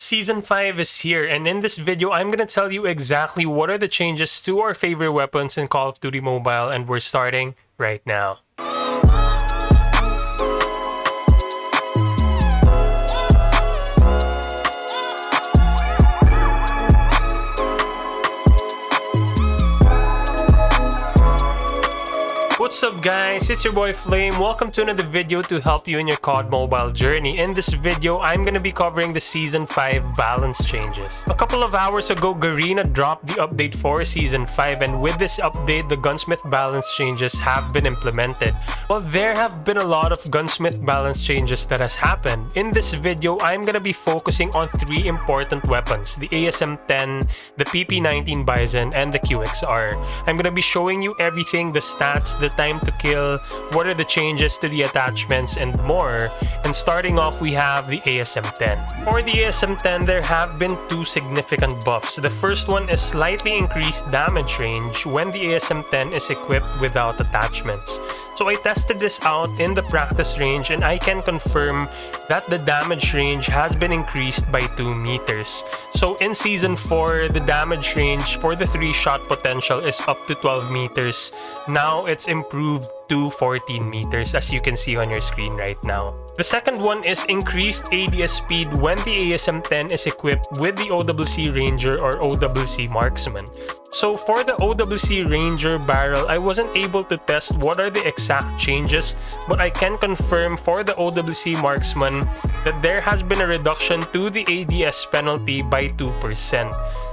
Season 5 is here, and in this video, I'm gonna tell you exactly what are the changes to our favorite weapons in Call of Duty Mobile, and we're starting right now. What's up guys, it's your boy Flame. Welcome to another video to help you in your COD mobile journey. In this video, I'm gonna be covering the Season 5 balance changes. A couple of hours ago, Garena dropped the update for Season 5, and with this update, the gunsmith balance changes have been implemented. Well, there have been a lot of gunsmith balance changes that has happened. In this video, I'm gonna be focusing on three important weapons: the ASM10, the PP19 Bison, and the QXR. I'm gonna be showing you everything, the stats, the time to kill, what are the changes to the attachments, and more. And starting off, we have the ASM10. For the ASM10, there have been two significant buffs. The first one is slightly increased damage range when the ASM10 is equipped without attachments. So I tested this out in the practice range, and I can confirm that the damage range has been increased by 2 meters. So in Season 4, the damage range for the 3-shot potential is up to 12 meters. Now it's improved to 14 meters, as you can see on your screen right now. The second one is increased ADS speed when the ASM10 is equipped with the OWC Ranger or OWC Marksman. So for the OWC Ranger barrel, I wasn't able to test what are the exact changes, but I can confirm for the OWC Marksman that there has been a reduction to the ADS penalty by 2%.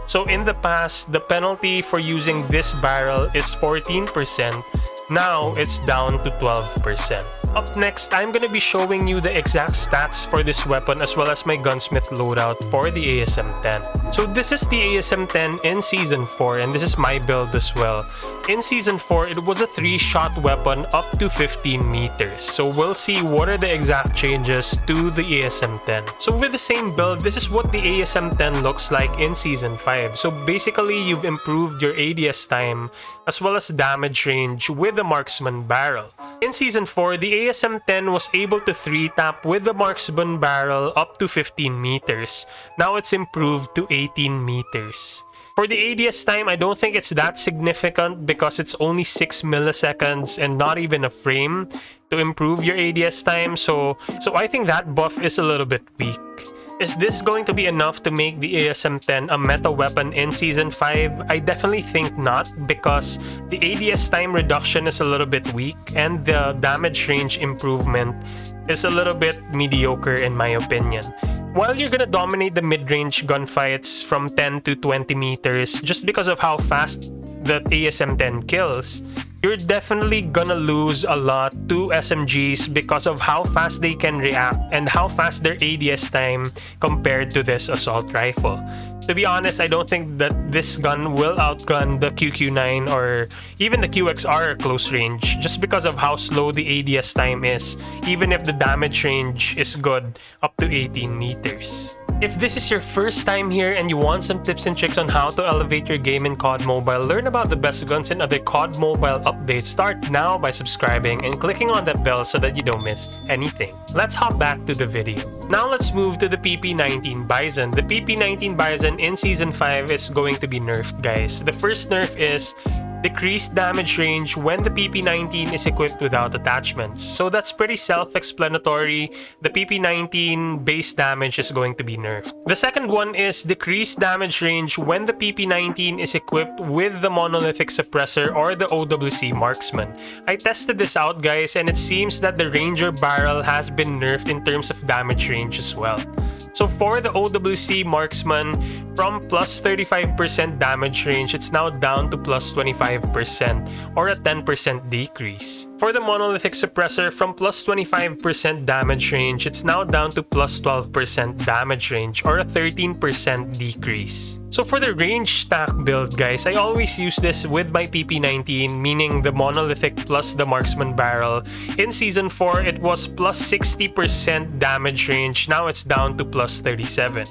So in the past, the penalty for using this barrel is 14%. Now it's down to 12%. Up next, I'm gonna be showing you the exact stats for this weapon as well as my gunsmith loadout for the ASM10. So this is the ASM10 in Season 4, and this is my build as well. In Season 4, it was a 3-shot weapon up to 15 meters. So we'll see what are the exact changes to the ASM10. So with the same build, this is what the ASM10 looks like in Season 5. So basically, you've improved your ADS time as well as damage range with the marksman barrel. In Season 4, the ASM10 was able to 3-tap with the marksman barrel up to 15 meters. Now it's improved to 18 meters. For the ADS time, I don't think it's that significant because it's only 6 milliseconds and not even a frame to improve your ADS time. So I think that buff is a little bit weak. Is this going to be enough to make the ASM10 a meta weapon in Season 5? I definitely think not, because the ADS time reduction is a little bit weak and the damage range improvement is a little bit mediocre in my opinion. While you're gonna dominate the mid-range gunfights from 10 to 20 meters just because of how fast the ASM10 kills, you're definitely gonna lose a lot to SMGs because of how fast they can react and how fast their ADS time compared to this assault rifle. To be honest, I don't think that this gun will outgun the QQ9 or even the QXR close range just because of how slow the ADS time is, even if the damage range is good up to 18 meters. If this is your first time here and you want some tips and tricks on how to elevate your game in COD Mobile, learn about the best guns and other COD Mobile updates, start now by subscribing and clicking on that bell so that you don't miss anything. Let's hop back to the video. Now let's move to the PP19 Bison. The PP19 Bison in Season 5 is going to be nerfed, guys. The first nerf is decreased damage range when the PP19 is equipped without attachments. So that's pretty self-explanatory. The PP19 base damage is going to be nerfed. The second one is decreased damage range when the PP19 is equipped with the monolithic suppressor or the OWC Marksman. I tested this out, guys, and it seems that the Ranger barrel has been nerfed in terms of damage range as well. So for the OWC Marksman, from plus 35% damage range, it's now down to plus 25% or a 10% decrease. For the monolithic suppressor, from plus 25% damage range, it's now down to plus 12% damage range or a 13% decrease. So for the range stack build, guys, I always use this with my PP19, meaning the monolithic plus the marksman barrel. In Season 4, it was plus 60% damage range. Now it's down to plus 37.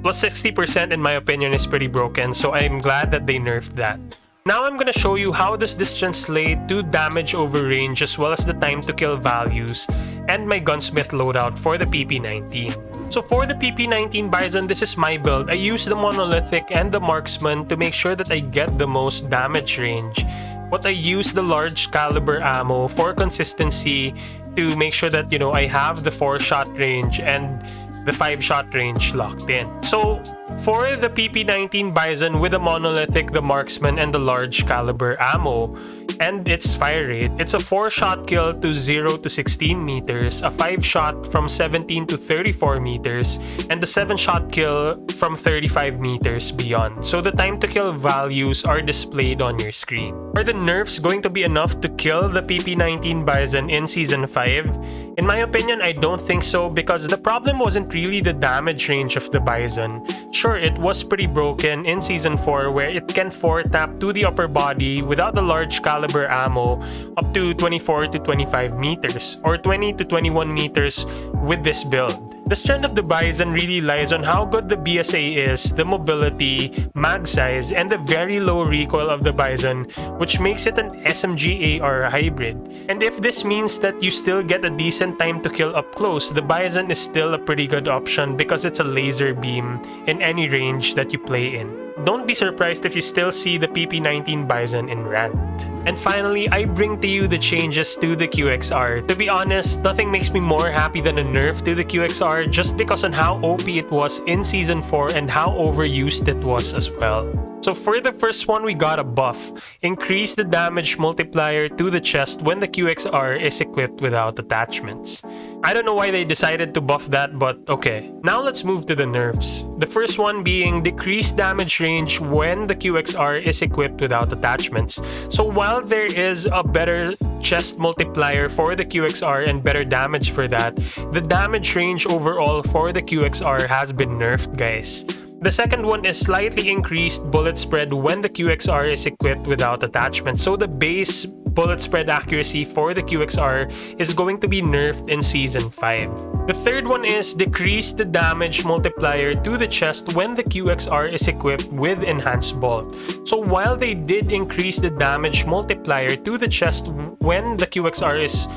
Plus 60% in my opinion is pretty broken, so I'm glad that they nerfed that. Now I'm gonna show you how does this translate to damage over range as well as the time to kill values and my gunsmith loadout for the PP19. So for the PP19 Bison, this is my build. I use the monolithic and the marksman to make sure that I get the most damage range. But I use the large caliber ammo for consistency to make sure that, you know, I have the 4-shot range and the 5-shot range locked in. So for the PP19 Bison with the monolithic, the marksman, and the large caliber ammo, and its fire rate, it's a 4-shot kill to 0 to 16 meters, a 5-shot from 17 to 34 meters, and the 7-shot kill from 35 meters beyond. So the time to kill values are displayed on your screen. Are the nerfs going to be enough to kill the PP19 Bison in Season 5? In my opinion, I don't think so, because the problem wasn't really the damage range of the Bison. Sure, it was pretty broken in Season 4 where it can 4-tap to the upper body without the large caliber ammo up to 24 to 25 meters or 20 to 21 meters with this build. The strength of the Bison really lies on how good the BSA is, the mobility, mag size, and the very low recoil of the Bison, which makes it an SMG AR hybrid. And if this means that you still get a decent time to kill up close, the Bison is still a pretty good option because it's a laser beam in any range that you play in. Don't be surprised if you still see the PP19 Bison in ranked. And finally, I bring to you the changes to the QXR. To be honest, nothing makes me more happy than a nerf to the QXR just because on how OP it was in Season 4 and how overused it was as well. So for the first one, we got a buff. Increase the damage multiplier to the chest when the QXR is equipped without attachments. I don't know why they decided to buff that, but okay. Now let's move to the nerfs. The first one being decreased damage range when the QXR is equipped without attachments. So while there is a better chest multiplier for the QXR and better damage for that, the damage range overall for the QXR has been nerfed, guys. The second one is slightly increased bullet spread when the QXR is equipped without attachments. So the base bullet spread accuracy for the QXR is going to be nerfed in Season 5. The third one is decrease the damage multiplier to the chest when the QXR is equipped with enhanced bolt. So while they did increase the damage multiplier to the chest when the QXR is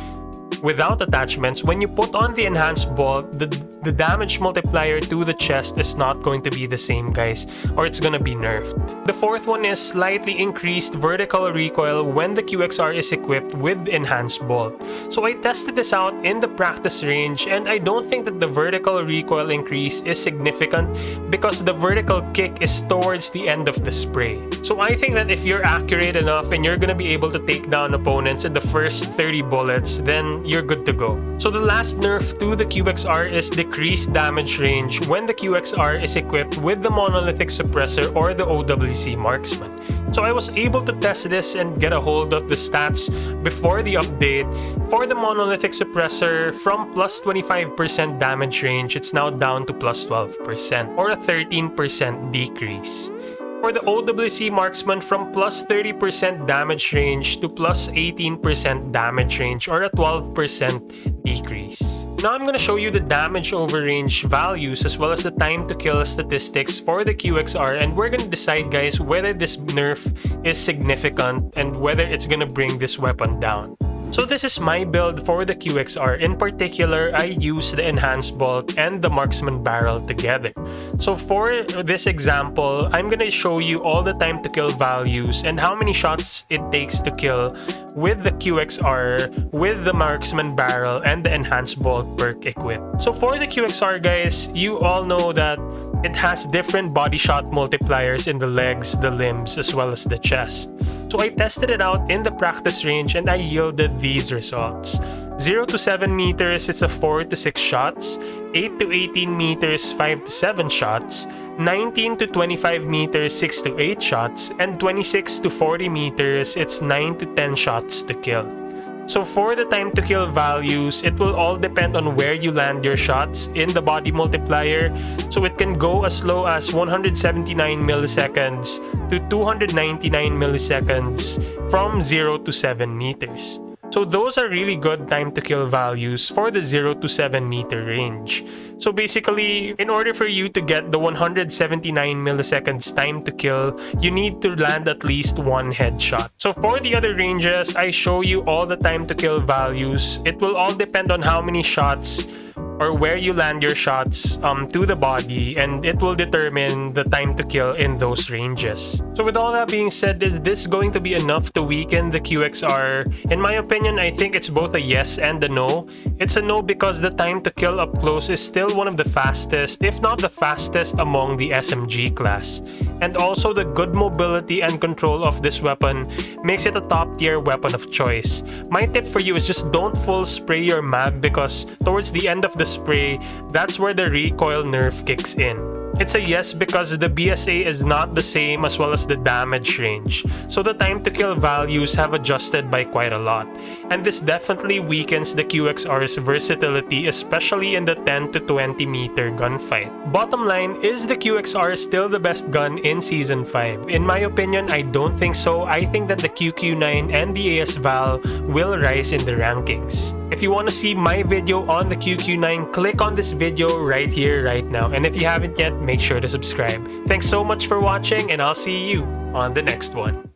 without attachments, when you put on the enhanced bolt, the damage multiplier to the chest is not going to be the same, guys, or it's gonna be nerfed. The fourth one is slightly increased vertical recoil when the QXR is equipped with enhanced bolt. So I tested this out in the practice range, and I don't think that the vertical recoil increase is significant because the vertical kick is towards the end of the spray. So I think that if you're accurate enough and you're gonna be able to take down opponents in the first 30 bullets, then you're good to go. So the last nerf to the QXR is decreased damage range when the QXR is equipped with the monolithic suppressor or the OWC marksman. So I was able to test this and get a hold of the stats before the update. For the monolithic suppressor, from plus 25% damage range, it's now down to plus 12% or a 13% decrease. For the OWC marksman, from plus 30% damage range to plus 18% damage range or a 12% decrease. Now I'm going to show you the damage over range values as well as the time to kill statistics for the QXR, and we're going to decide, guys, whether this nerf is significant and whether it's going to bring this weapon down. So this is my build for the QXR. In particular, I use the enhanced bolt and the marksman barrel together. So for this example, I'm gonna show you all the time to kill values and how many shots it takes to kill with the QXR, with the marksman barrel, and the enhanced bolt perk equipped. So for the QXR, guys, you all know that it has different body shot multipliers in the legs, the limbs, as well as the chest. So I tested it out in the practice range and I yielded these results. 0 to 7 meters, it's a 4 to 6 shots. 8 to 18 meters, 5 to 7 shots. 19 to 25 meters, 6 to 8 shots. And 26 to 40 meters, it's 9 to 10 shots to kill. So for the time to kill values, it will all depend on where you land your shots in the body multiplier. So it can go as low as 179 milliseconds to 299 milliseconds from 0 to 7 meters. So those are really good time to kill values for the 0 to 7 meter range. So basically, in order for you to get the 179 milliseconds time to kill, you need to land at least one headshot. So for the other ranges, I show you all the time to kill values. It will all depend on how many shots or where you land your shots to the body, and it will determine the time to kill in those ranges. So with all that being said, is this going to be enough to weaken the QXR? In my opinion, I think it's both a yes and a no. It's a no because the time to kill up close is still one of the fastest, if not the fastest, among the SMG class. And also the good mobility and control of this weapon makes it a top tier weapon of choice. My tip for you is just don't full spray your mag, because towards the end of the spray, that's where the recoil nerf kicks in. It's a yes because the BSA is not the same as well as the damage range, so the time to kill values have adjusted by quite a lot, and this definitely weakens the QXR's versatility, especially in the 10 to 20 meter gunfight. Bottom line, is the QXR still the best gun in Season 5? In my opinion, I don't think so. I think that the QQ9 and the AS-Val will rise in the rankings. If you want to see my video on the QQ9, click on this video right here, right now. And if you haven't yet, make sure to subscribe. Thanks so much for watching, and I'll see you on the next one.